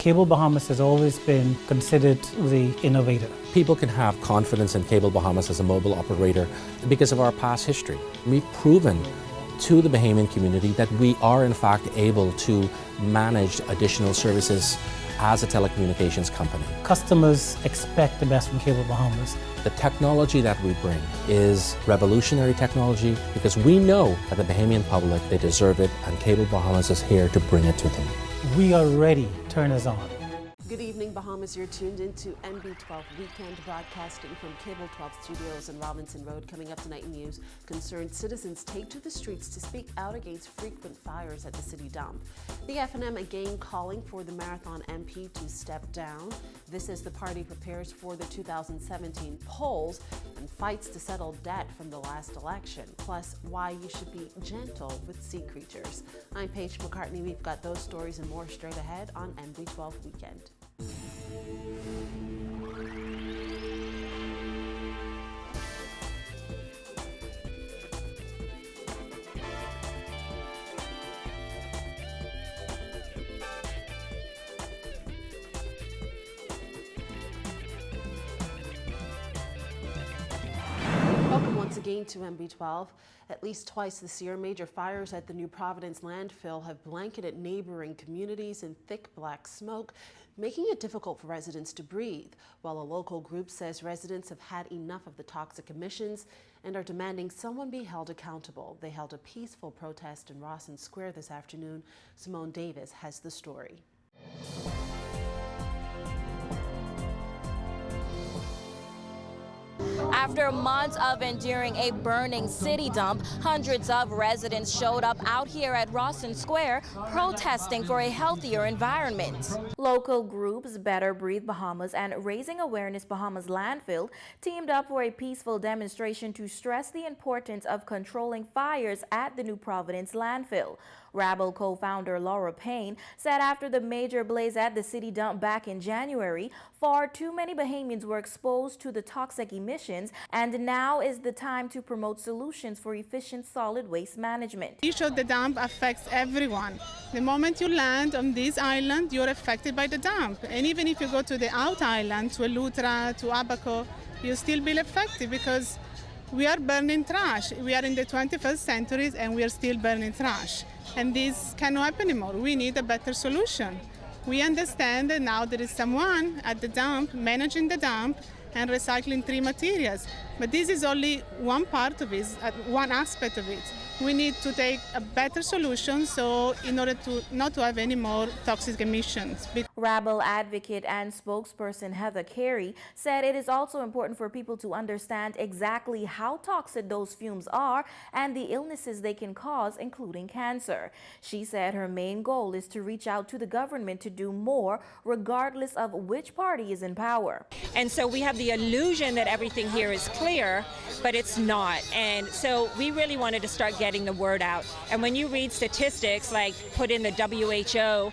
Cable Bahamas has always been considered the innovator. People can have confidence in Cable Bahamas as a mobile operator because of our past history. We've proven to the Bahamian community that we are in fact able to manage additional services as a telecommunications company. Customers expect the best from Cable Bahamas. The technology that we bring is revolutionary technology because we know that the Bahamian public, they deserve it, and Cable Bahamas is here to bring it to them. We are ready. Turn us on. Good evening, Bahamas. You're tuned into NB12 Weekend, broadcasting from Cable 12 Studios in Robinson Road. Coming up tonight in news, concerned citizens take to the streets to speak out against frequent fires at the city dump. The FNM again calling for the Marathon MP to step down. This as the party prepares for the 2017 polls and fights to settle debt from the last election. Plus, why you should be gentle with sea creatures. I'm Paige McCartney. We've got those stories and more straight ahead on NB12 Weekend. Welcome once again to NB12. At least twice this year, major fires at the New Providence landfill have blanketed neighboring communities in thick black smoke, making it difficult for residents to breathe, while a local group says residents have had enough of the toxic emissions and are demanding someone be held accountable. They held a peaceful protest in Rawson Square this afternoon. Simone Davis has the story. After months of enduring a burning city dump, hundreds of residents showed up out here at Rawson Square protesting for a healthier environment. Local groups Better Breathe Bahamas and Raising Awareness Bahamas Landfill teamed up for a peaceful demonstration to stress the importance of controlling fires at the New Providence landfill. Rabble co-founder Laura Payne said after the major blaze at the city dump back in January, far too many Bahamians were exposed to the toxic emissions, and now is the time to promote solutions for efficient solid waste management. The issue of the dump affects everyone. The moment you land on this island, you're affected by the dump. And even if you go to the out island, to Eleuthera, to Abaco, you still be affected because we are burning trash. We are in the 21st century and we are still burning trash. And this cannot happen anymore. We need a better solution. We understand that now there is someone at the dump managing the dump and recycling three materials. But this is only one part of it, one aspect of it. We need to take a better solution so in order to not to have any more toxic emissions. Rabble advocate and spokesperson Heather Carey said it is also important for people to understand exactly how toxic those fumes are and the illnesses they can cause, including cancer. She said her main goal is to reach out to the government to do more, regardless of which party is in power. And so we have the illusion that everything here is clear, but it's not. And so we really wanted to start getting the word out. And when you read statistics like put in the WHO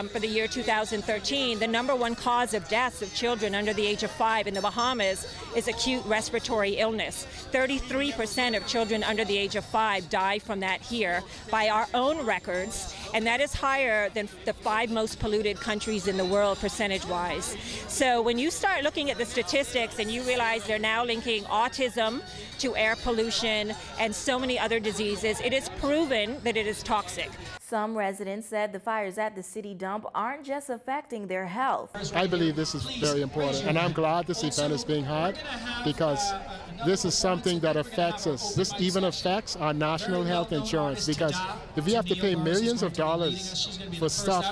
for the year 2013, the #1 cause of deaths of children under the age of 5 in the Bahamas is acute respiratory illness. 33% of children under the age of 5 die from that here by our own records, and that is higher than the 5 most polluted countries in the world percentage-wise. So when you start looking at the statistics and you realize they're now linking autism to air pollution and so many other diseases, it is proven that it is toxic. Some residents said the fires at the city dump aren't just affecting their health. I believe this is very important, and I'm glad this event is being had because this is something that affects us. This even affects our national health insurance because if we have to pay millions of dollars for stuff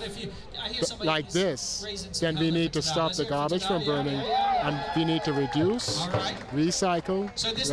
like this, then we need to stop the garbage from burning and we need to reduce, recycle,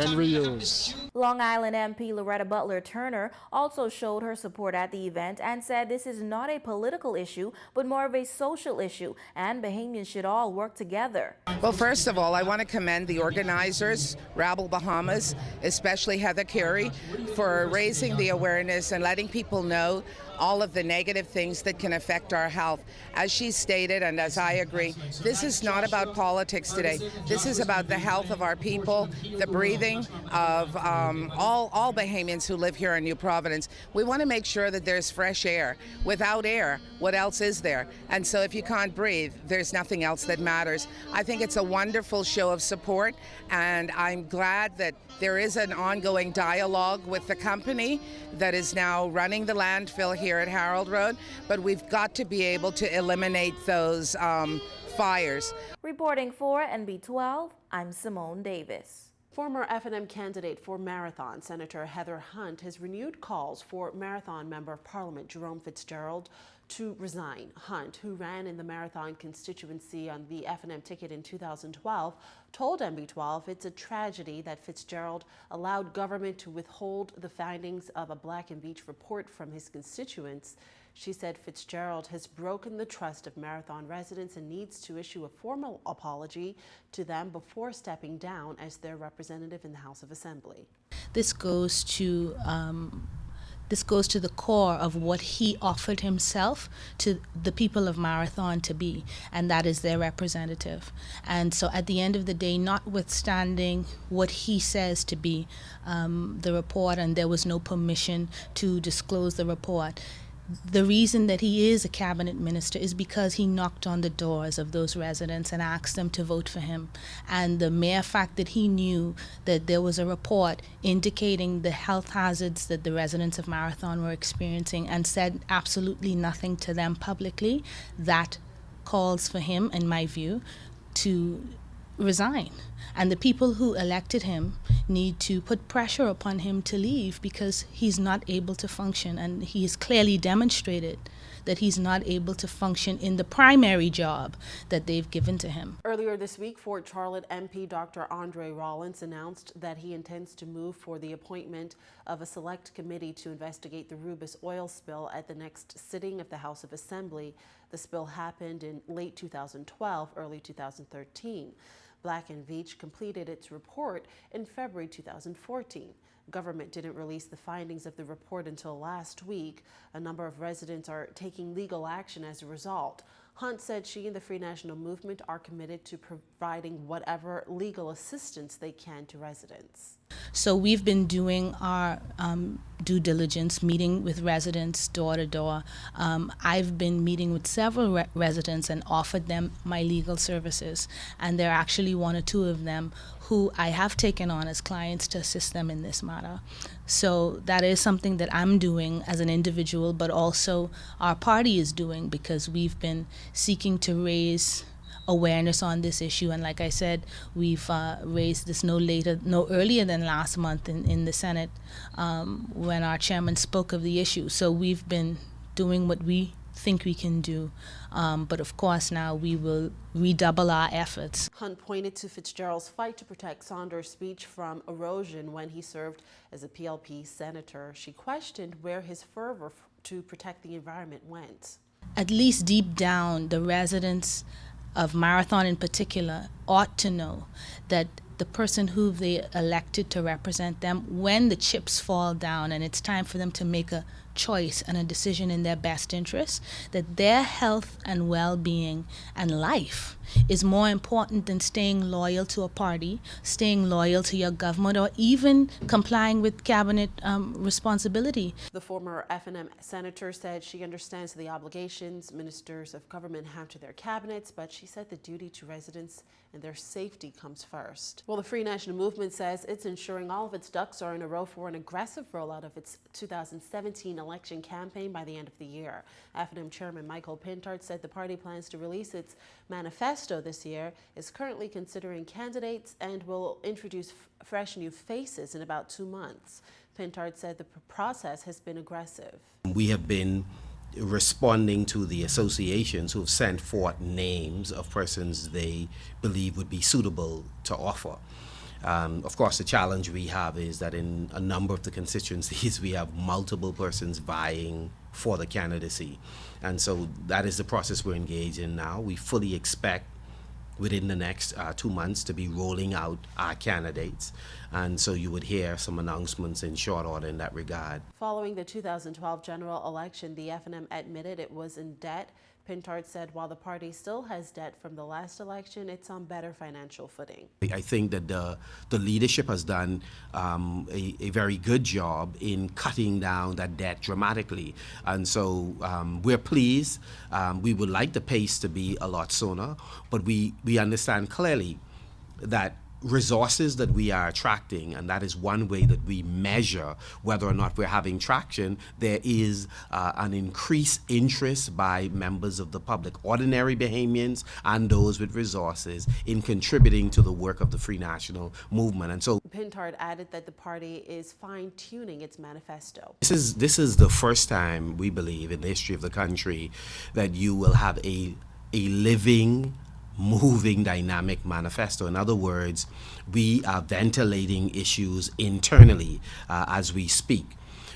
and reuse. Long Island MP Loretta Butler Turner also showed her support at the event and said this is not a political issue, but more of a social issue, and Bahamians should all work together. Well, first of all, I want to commend the organizers, Rabble Bahamas, especially Heather Carey, for raising the awareness and letting people know all of the negative things that can affect our health. As she stated, and as I agree, this is not about politics today. This is about the health of our people, the breathing of all Bahamians who live here in New Providence. We want to make sure that there's fresh air. Without air, what else is there? And so if you can't breathe, there's nothing else that matters. I think it's a wonderful show of support, and I'm glad that there is an ongoing dialogue with the company that is now running the landfill here at Harold Road, but we've got to be able to eliminate those fires. Reporting for NB12, I'm Simone Davis. Former F&M candidate for Marathon, Senator Heather Hunt, has renewed calls for Marathon Member of Parliament Jerome Fitzgerald to resign. Hunt, who ran in the Marathon constituency on the F&M ticket in 2012, told NB12 it's a tragedy that Fitzgerald allowed government to withhold the findings of a Black and Veatch report from his constituents. She said Fitzgerald has broken the trust of Marathon residents and needs to issue a formal apology to them before stepping down as their representative in the House of Assembly. This goes to the core of what he offered himself to the people of Marathon to be, and that is their representative. And so at the end of the day, notwithstanding what he says to be the report, and there was no permission to disclose the report, the reason that he is a cabinet minister is because he knocked on the doors of those residents and asked them to vote for him. And the mere fact that he knew that there was a report indicating the health hazards that the residents of Marathon were experiencing and said absolutely nothing to them publicly, that calls for him, in my view, to resign. And the people who elected him need to put pressure upon him to leave because he's not able to function, and he has clearly demonstrated that he's not able to function in the primary job that they've given to him. Earlier this week, Fort Charlotte MP Dr. Andre Rollins announced that he intends to move for the appointment of a select committee to investigate the Rubis oil spill at the next sitting of the House of Assembly. The spill happened in late 2012, early 2013. Black and Veatch completed its report in February 2014. Government didn't release the findings of the report until last week. A number of residents are taking legal action as a result. Hunt said she and the Free National Movement are committed to providing whatever legal assistance they can to residents. So we've been doing our due diligence, meeting with residents door to door. I've been meeting with several residents and offered them my legal services. And there are actually one or two of them who I have taken on as clients to assist them in this matter. So that is something that I'm doing as an individual, but also our party is doing, because we've been seeking to raise awareness on this issue. And like I said, we've raised this no earlier than last month in the Senate when our chairman spoke of the issue. So we've been doing what we think we can do. But of course now we will redouble our efforts. Hunt pointed to Fitzgerald's fight to protect Saunders' speech from erosion when he served as a PLP senator. She questioned where his fervor to protect the environment went. At least deep down, the residents of Marathon in particular ought to know that the person who they elected to represent them, when the chips fall down and it's time for them to make a choice and a decision in their best interest, that their health and well-being and life is more important than staying loyal to a party, staying loyal to your government, or even complying with cabinet responsibility. The former F&M senator said she understands the obligations ministers of government have to their cabinets, but she said the duty to residents and their safety comes first. Well, the Free National Movement says it's ensuring all of its ducks are in a row for an aggressive rollout of its 2017 election campaign by the end of the year. F&M Chairman Michael Pintard said the party plans to release its manifesto this year, is currently considering candidates, and will introduce fresh new faces in about 2 months. Pintard said the process has been aggressive. We have been responding to the associations who have sent forth names of persons they believe would be suitable to offer. Of course, the challenge we have is that in a number of the constituencies we have multiple persons vying for the candidacy. And so that is the process we're engaged in now. We fully expect within the next 2 months to be rolling out our candidates. And so you would hear some announcements in short order in that regard. Following the 2012 general election, the FNM admitted it was in debt. Pintard said while the party still has debt from the last election, it's on better financial footing. I think that the leadership has done a very good job in cutting down that debt dramatically. And so we're pleased. We would like the pace to be a lot sooner, but we understand clearly that resources that we are attracting, and that is one way that we measure whether or not we're having traction. There is an increased interest by members of the public, ordinary Bahamians and those with resources, in contributing to the work of the Free National Movement. And so Pintard added that the party is fine-tuning its manifesto. This is the first time, we believe, in the history of the country that you will have a living, moving, dynamic manifesto. In other words, we are ventilating issues internally as we speak.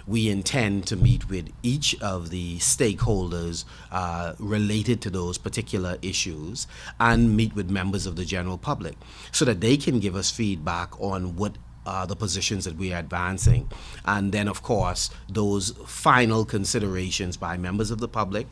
We intend to meet with each of the stakeholders related to those particular issues and meet with members of the general public so that they can give us feedback on what the positions that we are advancing. And then, of course, those final considerations by members of the public,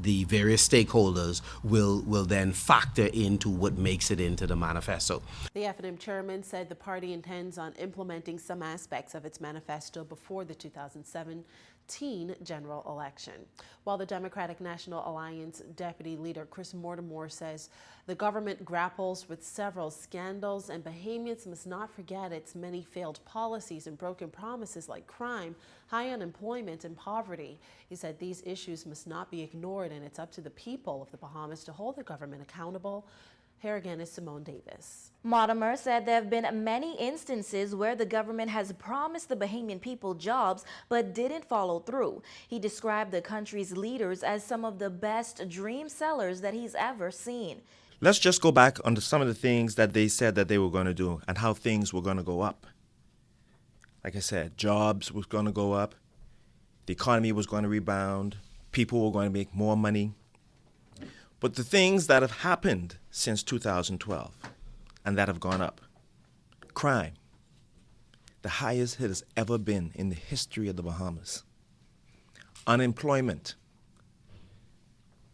the various stakeholders, will then factor into what makes it into the manifesto. The FNM chairman said the party intends on implementing some aspects of its manifesto before the 2017 general election. While the Democratic National Alliance deputy leader Chris Mortimer says the government grapples with several scandals and Bahamians must not forget its many failed policies and broken promises like crime, high unemployment, and poverty. He said these issues must not be ignored and it's up to the people of the Bahamas to hold the government accountable. Here again is Simone Davis. Mortimer said there have been many instances where the government has promised the Bahamian people jobs but didn't follow through. He described the country's leaders as some of the best dream sellers that he's ever seen. Let's just go back on some of the things that they said that they were going to do and how things were going to go up. Like I said, jobs was going to go up, the economy was going to rebound, people were going to make more money. But the things that have happened since 2012 and that have gone up: crime, the highest it has ever been in the history of the Bahamas. Unemployment,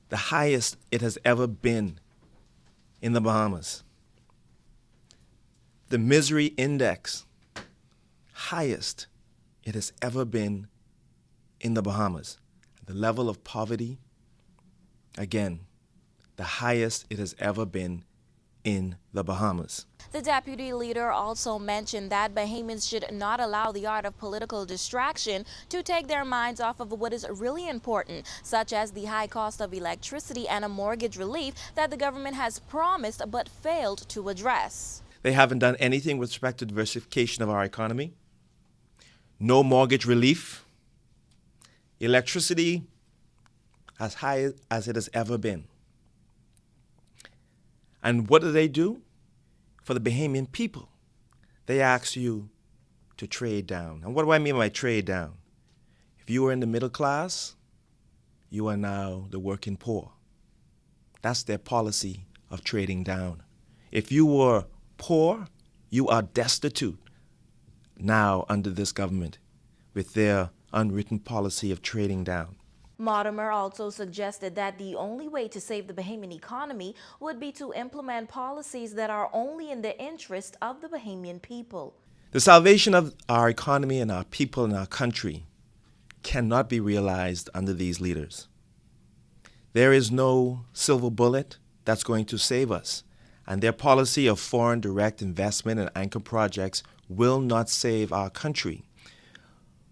the highest it has ever been in the Bahamas. The misery index, highest it has ever been in the Bahamas. The level of poverty, again, the highest it has ever been in the Bahamas. The deputy leader also mentioned that Bahamians should not allow the art of political distraction to take their minds off of what is really important, such as the high cost of electricity and a mortgage relief that the government has promised but failed to address. They haven't done anything with respect to diversification of our economy. No mortgage relief. Electricity as high as it has ever been. And what do? For the Bahamian people, they ask you to trade down. And what do I mean by trade down? If you were in the middle class, you are now the working poor. That's their policy of trading down. If you were poor, you are destitute now under this government with their unwritten policy of trading down. Mortimer also suggested that the only way to save the Bahamian economy would be to implement policies that are only in the interest of the Bahamian people. The salvation of our economy and our people and our country cannot be realized under these leaders. There is no silver bullet that's going to save us, and their policy of foreign direct investment and anchor projects will not save our country.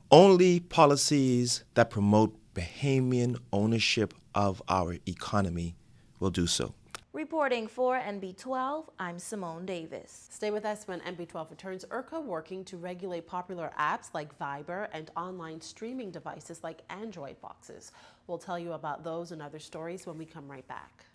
Only policies that promote Bahamian ownership of our economy will do so. Reporting for NB12, I'm Simone Davis. Stay with us when NB12 returns. IRCA working to regulate popular apps like Viber and online streaming devices like Android boxes. We'll tell you about those and other stories when we come right back.